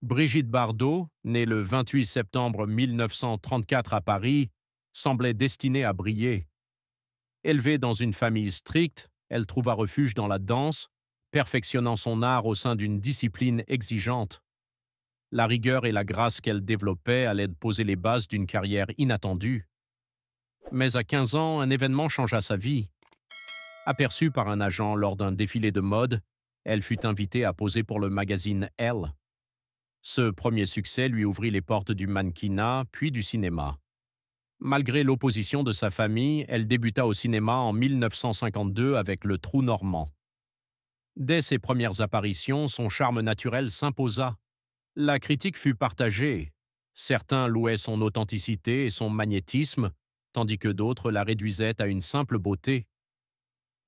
Brigitte Bardot, née le 28 septembre 1934 à Paris, semblait destinée à briller. Élevée dans une famille stricte, elle trouva refuge dans la danse, perfectionnant son art au sein d'une discipline exigeante. La rigueur et la grâce qu'elle développait allaient poser les bases d'une carrière inattendue. Mais à 15 ans, un événement changea sa vie. Aperçue par un agent lors d'un défilé de mode, elle fut invitée à poser pour le magazine Elle. Ce premier succès lui ouvrit les portes du mannequinat, puis du cinéma. Malgré l'opposition de sa famille, elle débuta au cinéma en 1952 avec Le Trou Normand. Dès ses premières apparitions, son charme naturel s'imposa. La critique fut partagée. Certains louaient son authenticité et son magnétisme, tandis que d'autres la réduisaient à une simple beauté.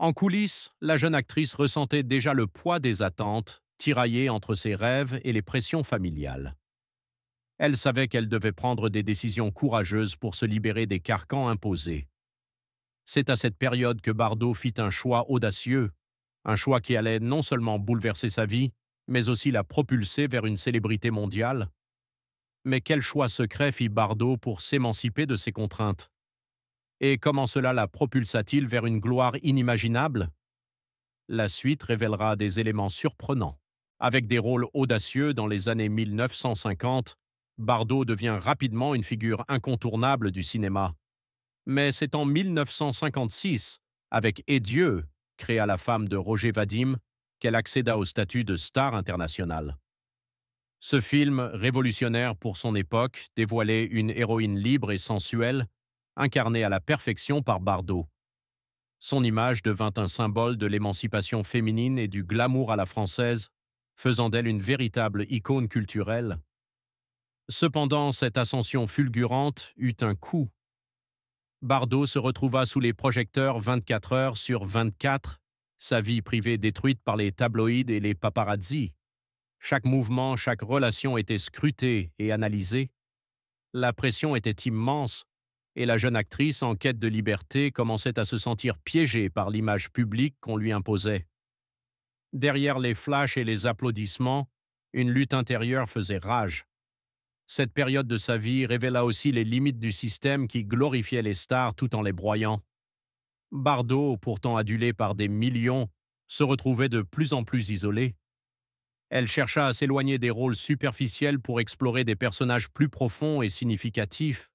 En coulisses, la jeune actrice ressentait déjà le poids des attentes, tiraillée entre ses rêves et les pressions familiales. Elle savait qu'elle devait prendre des décisions courageuses pour se libérer des carcans imposés. C'est à cette période que Bardot fit un choix audacieux, un choix qui allait non seulement bouleverser sa vie, mais aussi la propulser vers une célébrité mondiale. Mais quel choix secret fit Bardot pour s'émanciper de ses contraintes? Et comment cela la propulsa-t-il vers une gloire inimaginable? La suite révélera des éléments surprenants. Avec des rôles audacieux dans les années 1950, Bardot devient rapidement une figure incontournable du cinéma. Mais c'est en 1956, avec Et Dieu, créée à la femme de Roger Vadim, qu'elle accéda au statut de star internationale. Ce film, révolutionnaire pour son époque, dévoilait une héroïne libre et sensuelle, incarnée à la perfection par Bardot. Son image devint un symbole de l'émancipation féminine et du glamour à la française, faisant d'elle une véritable icône culturelle. Cependant, cette ascension fulgurante eut un coût. Bardot se retrouva sous les projecteurs 24 heures sur 24, sa vie privée détruite par les tabloïds et les paparazzis. Chaque mouvement, chaque relation était scrutée et analysée. La pression était immense, et la jeune actrice, en quête de liberté, commençait à se sentir piégée par l'image publique qu'on lui imposait. Derrière les flashs et les applaudissements, une lutte intérieure faisait rage. Cette période de sa vie révéla aussi les limites du système qui glorifiait les stars tout en les broyant. Bardot, pourtant adulée par des millions, se retrouvait de plus en plus isolée. Elle chercha à s'éloigner des rôles superficiels pour explorer des personnages plus profonds et significatifs.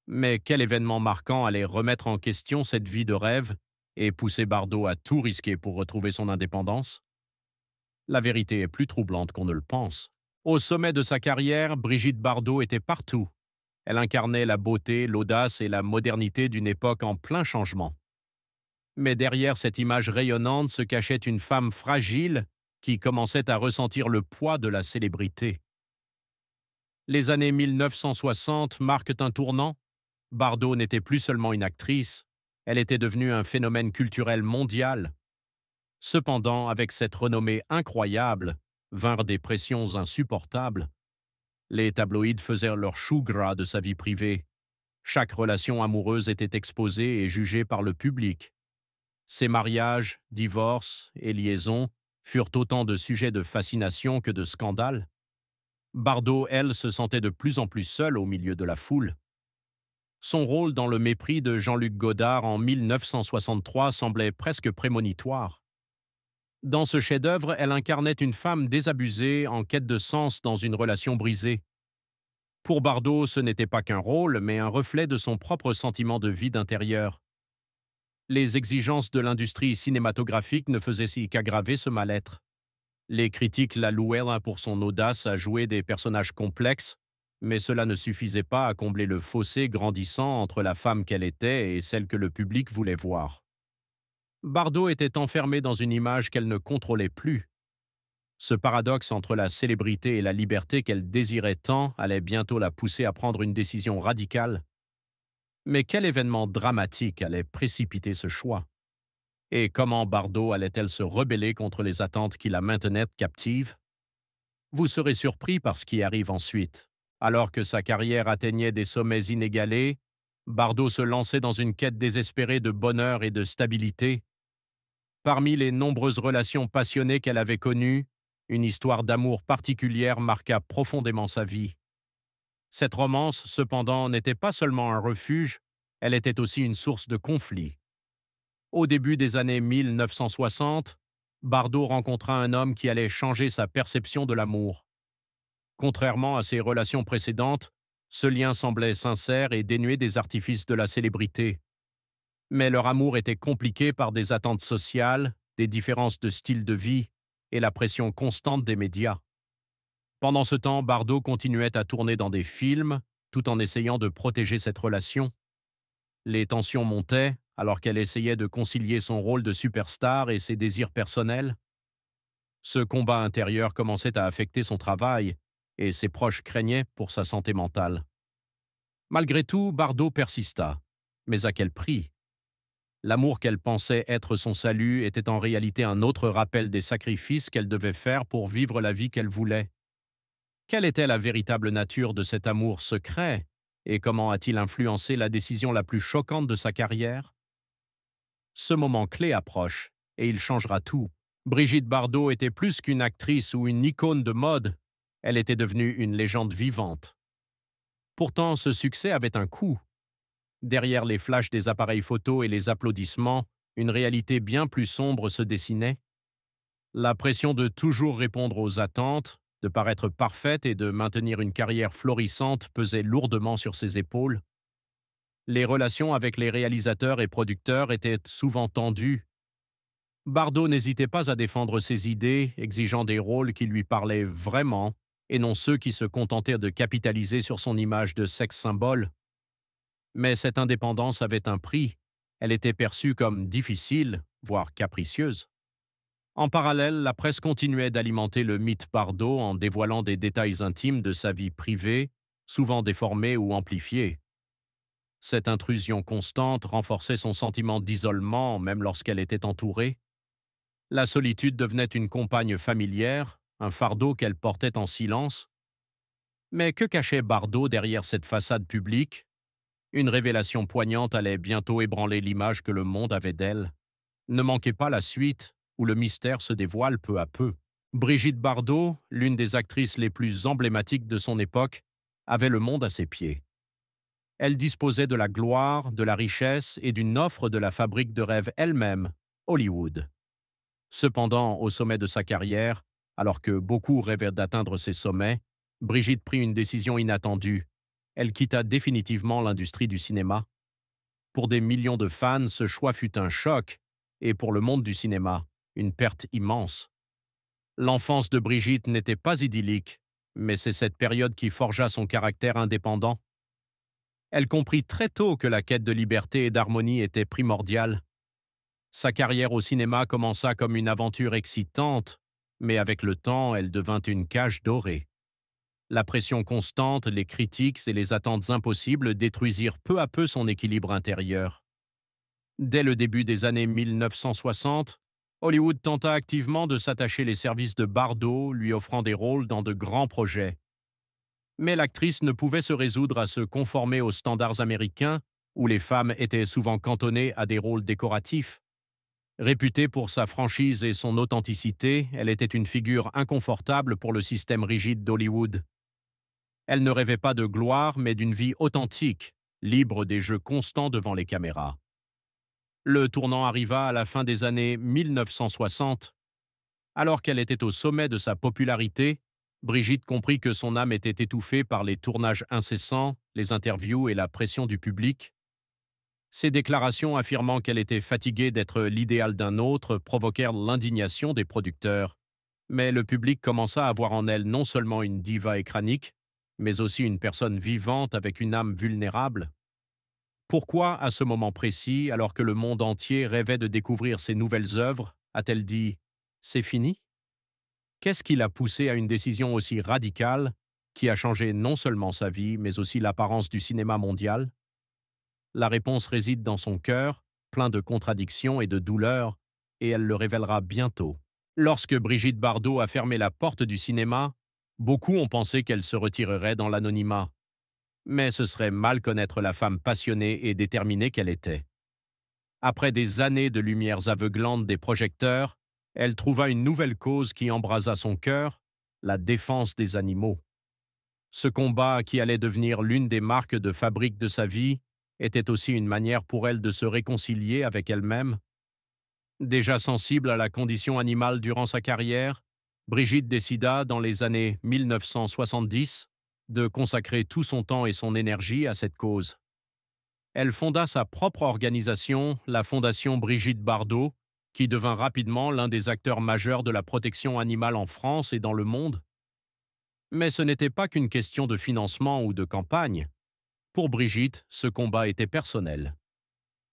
Mais quel événement marquant allait remettre en question cette vie de rêve et pousser Bardot à tout risquer pour retrouver son indépendance? La vérité est plus troublante qu'on ne le pense. Au sommet de sa carrière, Brigitte Bardot était partout. Elle incarnait la beauté, l'audace et la modernité d'une époque en plein changement. Mais derrière cette image rayonnante se cachait une femme fragile qui commençait à ressentir le poids de la célébrité. Les années 1960 marquent un tournant. Bardot n'était plus seulement une actrice, elle était devenue un phénomène culturel mondial. Cependant, avec cette renommée incroyable, vinrent des pressions insupportables. Les tabloïds faisaient leur chou gras de sa vie privée. Chaque relation amoureuse était exposée et jugée par le public. Ses mariages, divorces et liaisons furent autant de sujets de fascination que de scandales. Bardot, elle, se sentait de plus en plus seule au milieu de la foule. Son rôle dans Le Mépris de Jean-Luc Godard en 1963 semblait presque prémonitoire. Dans ce chef-d'œuvre, elle incarnait une femme désabusée en quête de sens dans une relation brisée. Pour Bardot, ce n'était pas qu'un rôle, mais un reflet de son propre sentiment de vide intérieur. Les exigences de l'industrie cinématographique ne faisaient qu'aggraver ce mal-être. Les critiques la louaient pour son audace à jouer des personnages complexes, mais cela ne suffisait pas à combler le fossé grandissant entre la femme qu'elle était et celle que le public voulait voir. Bardot était enfermée dans une image qu'elle ne contrôlait plus. Ce paradoxe entre la célébrité et la liberté qu'elle désirait tant allait bientôt la pousser à prendre une décision radicale. Mais quel événement dramatique allait précipiter ce choix? Et comment Bardot allait-elle se rebeller contre les attentes qui la maintenaient captive? Vous serez surpris par ce qui arrive ensuite. Alors que sa carrière atteignait des sommets inégalés, Bardot se lançait dans une quête désespérée de bonheur et de stabilité. Parmi les nombreuses relations passionnées qu'elle avait connues, Une histoire d'amour particulière marqua profondément sa vie. Cette romance, cependant, n'était pas seulement un refuge, elle était aussi une source de conflits. Au début des années 1960, Bardot rencontra un homme qui allait changer sa perception de l'amour. Contrairement à ses relations précédentes, ce lien semblait sincère et dénué des artifices de la célébrité. Mais leur amour était compliqué par des attentes sociales, des différences de style de vie et la pression constante des médias. Pendant ce temps, Bardot continuait à tourner dans des films, tout en essayant de protéger cette relation. Les tensions montaient, alors qu'elle essayait de concilier son rôle de superstar et ses désirs personnels. Ce combat intérieur commençait à affecter son travail, et ses proches craignaient pour sa santé mentale. Malgré tout, Bardot persista. Mais à quel prix? L'amour qu'elle pensait être son salut était en réalité un autre rappel des sacrifices qu'elle devait faire pour vivre la vie qu'elle voulait. Quelle était la véritable nature de cet amour secret, et comment a-t-il influencé la décision la plus choquante de sa carrière? Ce moment clé approche, et il changera tout. Brigitte Bardot était plus qu'une actrice ou une icône de mode, elle était devenue une légende vivante. Pourtant, ce succès avait un coût. Derrière les flashs des appareils photos et les applaudissements, une réalité bien plus sombre se dessinait. La pression de toujours répondre aux attentes, de paraître parfaite et de maintenir une carrière florissante pesait lourdement sur ses épaules. Les relations avec les réalisateurs et producteurs étaient souvent tendues. Bardot n'hésitait pas à défendre ses idées, exigeant des rôles qui lui parlaient vraiment, et non ceux qui se contentaient de capitaliser sur son image de sexe-symbole. Mais cette indépendance avait un prix. Elle était perçue comme difficile, voire capricieuse. En parallèle, la presse continuait d'alimenter le mythe Bardot en dévoilant des détails intimes de sa vie privée, souvent déformés ou amplifiés. Cette intrusion constante renforçait son sentiment d'isolement, même lorsqu'elle était entourée. La solitude devenait une compagne familière, un fardeau qu'elle portait en silence. Mais que cachait Bardot derrière cette façade publique? Une révélation poignante allait bientôt ébranler l'image que le monde avait d'elle. Ne manquez pas la suite, où le mystère se dévoile peu à peu. Brigitte Bardot, l'une des actrices les plus emblématiques de son époque, avait le monde à ses pieds. Elle disposait de la gloire, de la richesse et d'une offre de la fabrique de rêves elle-même, Hollywood. Cependant, au sommet de sa carrière, alors que beaucoup rêvaient d'atteindre ces sommets, Brigitte prit une décision inattendue. Elle quitta définitivement l'industrie du cinéma. Pour des millions de fans, ce choix fut un choc, et pour le monde du cinéma, une perte immense. L'enfance de Brigitte n'était pas idyllique, mais c'est cette période qui forgea son caractère indépendant. Elle comprit très tôt que la quête de liberté et d'harmonie était primordiale. Sa carrière au cinéma commença comme une aventure excitante, mais avec le temps, elle devint une cage dorée. La pression constante, les critiques et les attentes impossibles détruisirent peu à peu son équilibre intérieur. Dès le début des années 1960, Hollywood tenta activement de s'attacher les services de Bardot, lui offrant des rôles dans de grands projets. Mais l'actrice ne pouvait se résoudre à se conformer aux standards américains, où les femmes étaient souvent cantonnées à des rôles décoratifs. Réputée pour sa franchise et son authenticité, elle était une figure inconfortable pour le système rigide d'Hollywood. Elle ne rêvait pas de gloire, mais d'une vie authentique, libre des jeux constants devant les caméras. Le tournant arriva à la fin des années 1960. Alors qu'elle était au sommet de sa popularité, Brigitte comprit que son âme était étouffée par les tournages incessants, les interviews et la pression du public. Ses déclarations affirmant qu'elle était fatiguée d'être l'idéal d'un autre provoquèrent l'indignation des producteurs. Mais le public commença à voir en elle non seulement une diva écranique, mais aussi une personne vivante avec une âme vulnérable. Pourquoi, à ce moment précis, alors que le monde entier rêvait de découvrir ses nouvelles œuvres, a-t-elle dit « c'est fini » ? Qu'est-ce qui l'a poussée à une décision aussi radicale, qui a changé non seulement sa vie, mais aussi l'apparence du cinéma mondial? La réponse réside dans son cœur, plein de contradictions et de douleurs, et elle le révélera bientôt. Lorsque Brigitte Bardot a fermé la porte du cinéma, beaucoup ont pensé qu'elle se retirerait dans l'anonymat. Mais ce serait mal connaître la femme passionnée et déterminée qu'elle était. Après des années de lumières aveuglantes des projecteurs, Elle trouva une nouvelle cause qui embrasa son cœur, la défense des animaux. Ce combat, qui allait devenir l'une des marques de fabrique de sa vie, était aussi une manière pour elle de se réconcilier avec elle-même. Déjà sensible à la condition animale durant sa carrière, Brigitte décida, dans les années 1970, de consacrer tout son temps et son énergie à cette cause. Elle fonda sa propre organisation, la Fondation Brigitte Bardot, qui devint rapidement l'un des acteurs majeurs de la protection animale en France et dans le monde. Mais ce n'était pas qu'une question de financement ou de campagne. Pour Brigitte, ce combat était personnel.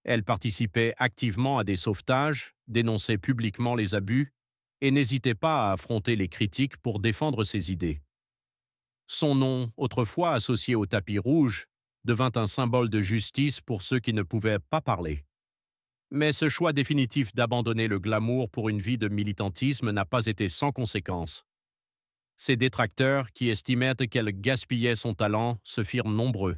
Elle participait activement à des sauvetages, dénonçait publiquement les abus et n'hésitait pas à affronter les critiques pour défendre ses idées. Son nom, autrefois associé au tapis rouge, devint un symbole de justice pour ceux qui ne pouvaient pas parler. Mais ce choix définitif d'abandonner le glamour pour une vie de militantisme n'a pas été sans conséquences. Ses détracteurs, qui estimaient qu'elle gaspillait son talent, se firent nombreux.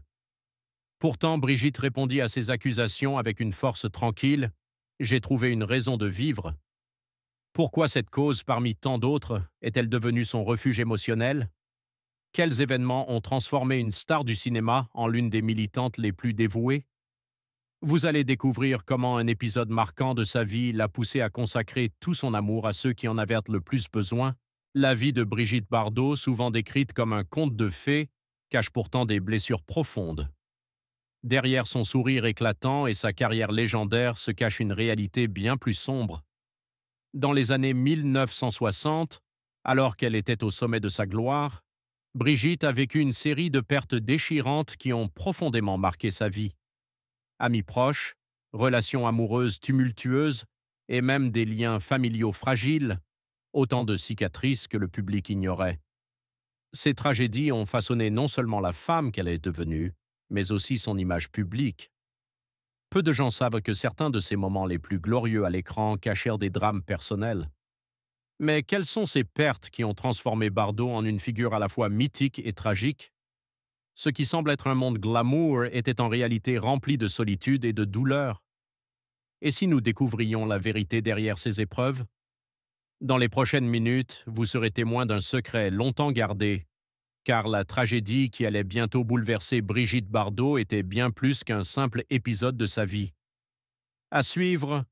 Pourtant, Brigitte répondit à ces accusations avec une force tranquille. « J'ai trouvé une raison de vivre. » Pourquoi cette cause, parmi tant d'autres, est-elle devenue son refuge émotionnel? Quels événements ont transformé une star du cinéma en l'une des militantes les plus dévouées? Vous allez découvrir comment un épisode marquant de sa vie l'a poussé à consacrer tout son amour à ceux qui en avaient le plus besoin. La vie de Brigitte Bardot, souvent décrite comme un conte de fées, cache pourtant des blessures profondes. Derrière son sourire éclatant et sa carrière légendaire se cache une réalité bien plus sombre. Dans les années 1960, alors qu'elle était au sommet de sa gloire, Brigitte a vécu une série de pertes déchirantes qui ont profondément marqué sa vie. Amis proches, relations amoureuses tumultueuses et même des liens familiaux fragiles, autant de cicatrices que le public ignorait. Ces tragédies ont façonné non seulement la femme qu'elle est devenue, mais aussi son image publique. Peu de gens savent que certains de ces moments les plus glorieux à l'écran cachèrent des drames personnels. Mais quelles sont ces pertes qui ont transformé Bardot en une figure à la fois mythique et tragique? Ce qui semble être un monde glamour était en réalité rempli de solitude et de douleur. Et si nous découvrions la vérité derrière ces épreuves? Dans les prochaines minutes, vous serez témoin d'un secret longtemps gardé, car la tragédie qui allait bientôt bouleverser Brigitte Bardot était bien plus qu'un simple épisode de sa vie. À suivre,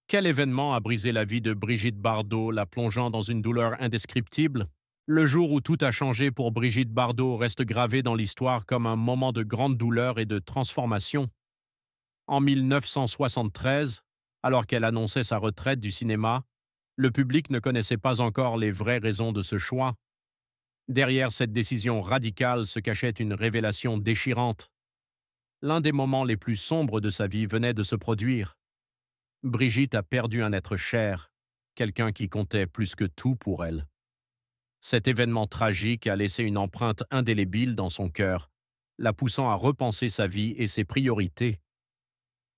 quel événement a brisé la vie de Brigitte Bardot, la plongeant dans une douleur indescriptible? Le jour où tout a changé pour Brigitte Bardot reste gravé dans l'histoire comme un moment de grande douleur et de transformation. En 1973, alors qu'elle annonçait sa retraite du cinéma, le public ne connaissait pas encore les vraies raisons de ce choix. Derrière cette décision radicale se cachait une révélation déchirante. L'un des moments les plus sombres de sa vie venait de se produire. Brigitte a perdu un être cher, quelqu'un qui comptait plus que tout pour elle. Cet événement tragique a laissé une empreinte indélébile dans son cœur, la poussant à repenser sa vie et ses priorités.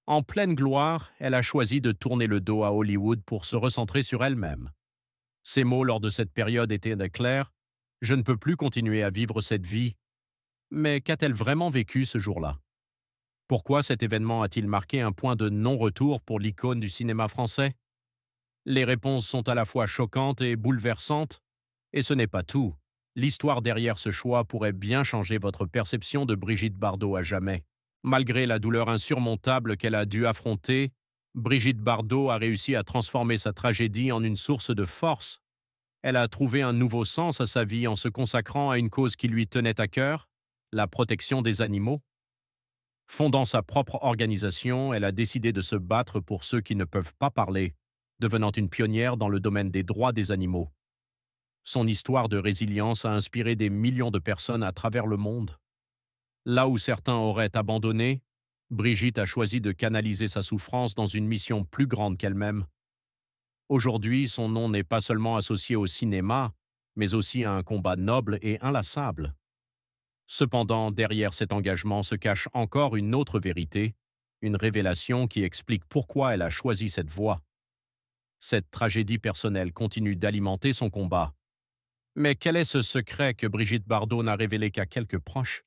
En pleine gloire, elle a choisi de tourner le dos à Hollywood pour se recentrer sur elle-même. Ses mots lors de cette période étaient clairs: « Je ne peux plus continuer à vivre cette vie. » Mais qu'a-t-elle vraiment vécu ce jour-là? Pourquoi cet événement a-t-il marqué un point de non-retour pour l'icône du cinéma français? Les réponses sont à la fois choquantes et bouleversantes. Et ce n'est pas tout. L'histoire derrière ce choix pourrait bien changer votre perception de Brigitte Bardot à jamais. Malgré la douleur insurmontable qu'elle a dû affronter, Brigitte Bardot a réussi à transformer sa tragédie en une source de force. Elle a trouvé un nouveau sens à sa vie en se consacrant à une cause qui lui tenait à cœur, la protection des animaux. Fondant sa propre organisation, elle a décidé de se battre pour ceux qui ne peuvent pas parler, devenant une pionnière dans le domaine des droits des animaux. Son histoire de résilience a inspiré des millions de personnes à travers le monde. Là où certains auraient abandonné, Brigitte a choisi de canaliser sa souffrance dans une mission plus grande qu'elle-même. Aujourd'hui, son nom n'est pas seulement associé au cinéma, mais aussi à un combat noble et inlassable. Cependant, derrière cet engagement se cache encore une autre vérité, une révélation qui explique pourquoi elle a choisi cette voie. Cette tragédie personnelle continue d'alimenter son combat. Mais quel est ce secret que Brigitte Bardot n'a révélé qu'à quelques proches?